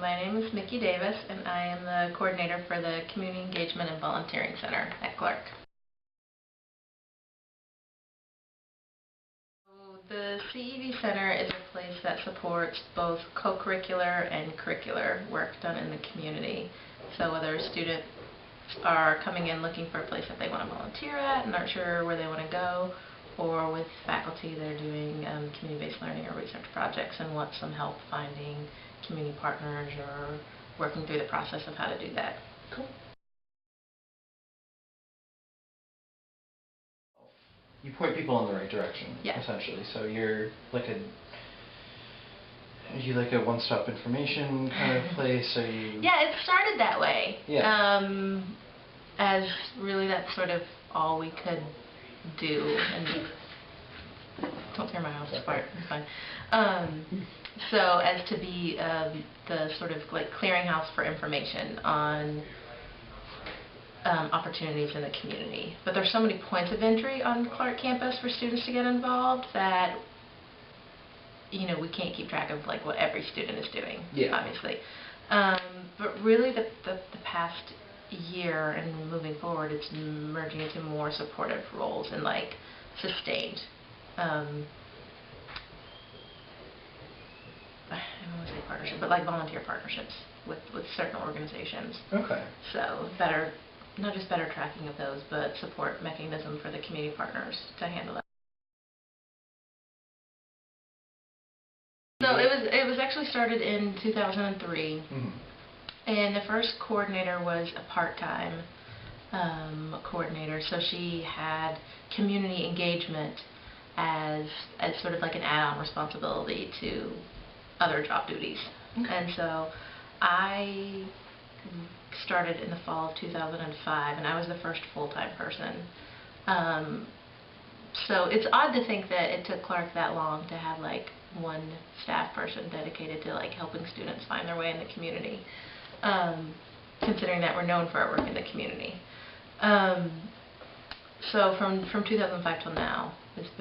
My name is Mickey Davis, and I am the coordinator for the Community Engagement and Volunteering Center at Clark. The CEV Center is a place that supports both co-curricular and curricular work done in the community. So whether students are coming in looking for a place that they want to volunteer at and aren't sure where they want to go, or with faculty that are doing community-based learning or research projects and want some help finding community partners or working through the process of how to do that. Cool. You point people in the right direction, yeah. Essentially. So you're like a one-stop information kind of place? Are you? Yeah, it started that way. Yeah. As really that's sort of all we could do, and don't tear my house apart. It's fine. So as to be the sort of like clearinghouse for information on opportunities in the community. But there's so many points of entry on Clark campus for students to get involved that we can't keep track of like what every student is doing. Yeah. Obviously. But really the past year and moving forward, it's merging into more supportive roles and like sustained. I don't want to say partnership, but like volunteer partnerships with certain organizations. Okay. So not just better tracking of those, but support mechanism for the community partners to handle that. So it was actually started in 2003. Mm-hmm. And the first coordinator was a part-time coordinator, so she had community engagement as sort of like an add-on responsibility to other job duties. Okay. And so I started in the fall of 2005, and I was the first full-time person. So it's odd to think that it took Clark that long to have like one staff person dedicated to like helping students find their way in the community. Considering that we're known for our work in the community. So from 2005 till now, we've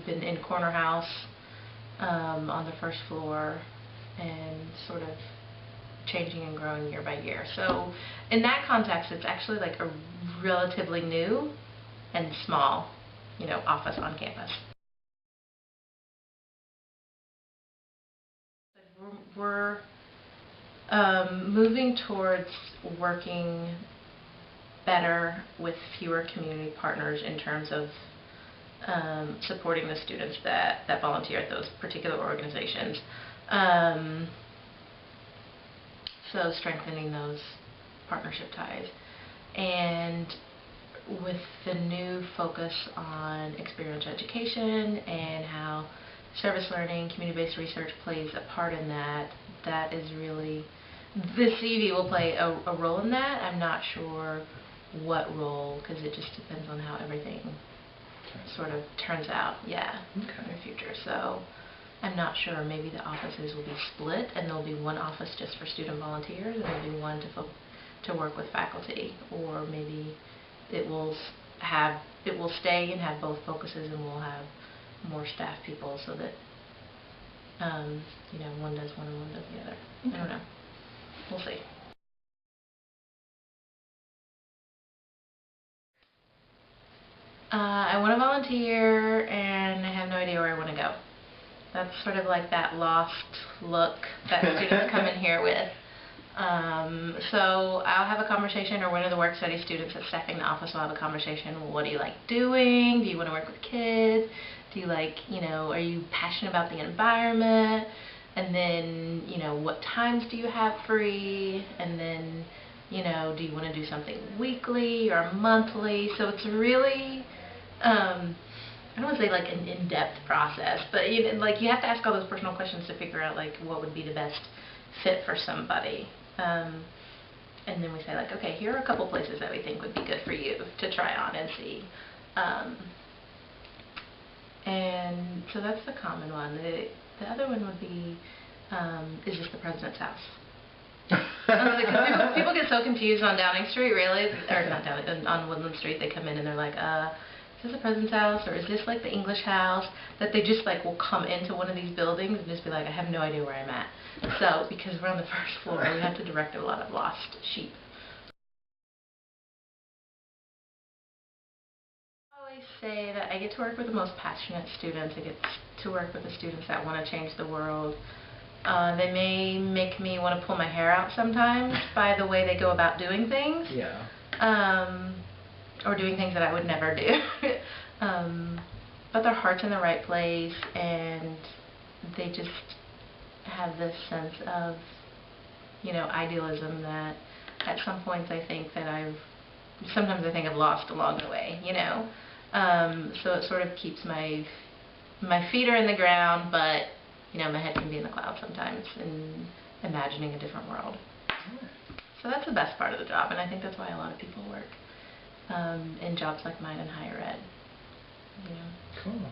been in corner house on the first floor and sort of changing and growing year by year. So in that context, it's actually like a relatively new and small, office on campus. We're moving towards working better with fewer community partners in terms of supporting the students that volunteer at those particular organizations. So strengthening those partnership ties. And with the new focus on experiential education and how service learning, community-based research plays a part in that, that is really, the CEV will play a role in that. I'm not sure what role, because it just depends on how everything sort of turns out, in the future. So I'm not sure. Maybe the offices will be split, and there'll be one office just for student volunteers, and maybe one to work with faculty, or maybe it will stay and have both focuses, and we'll have more staff people so that one does one and one does the other. Okay. I don't know. We'll see. I want to volunteer, and I have no idea where I want to go. That's sort of like that lost look that students come in here with. So I'll have a conversation, or one of the work study students that's staffing the office will have a conversation. Well, what do you like doing? Do you want to work with kids? Do you like, are you passionate about the environment? And then, what times do you have free? And then, do you want to do something weekly or monthly? So it's really, I don't want to say like an in-depth process, but you have to ask all those personal questions to figure out like what would be the best fit for somebody. And then we say like, okay, here are a couple places that we think would be good for you to try on and see. And so that's the common one. The other one would be, is this the president's house? People get so confused on Downing Street, really, or not Downing, on Woodland Street. They come in and they're like, is this a President's house, or is this like the English house? That they just like will come into one of these buildings and just be like, I have no idea where I'm at. So, because we're on the first floor, we have to direct a lot of lost sheep. I always say that I get to work with the most passionate students. I get to work with the students that want to change the world. They may make me want to pull my hair out sometimes by the way they go about doing things. Yeah. Or doing things that I would never do. But their heart's in the right place, and they just have this sense of, idealism that at some points I think that sometimes I think I've lost along the way, So it sort of keeps my feet are in the ground, but, my head can be in the clouds sometimes and imagining a different world. So that's the best part of the job, and I think that's why a lot of people work in jobs like mine in higher ed. Cool.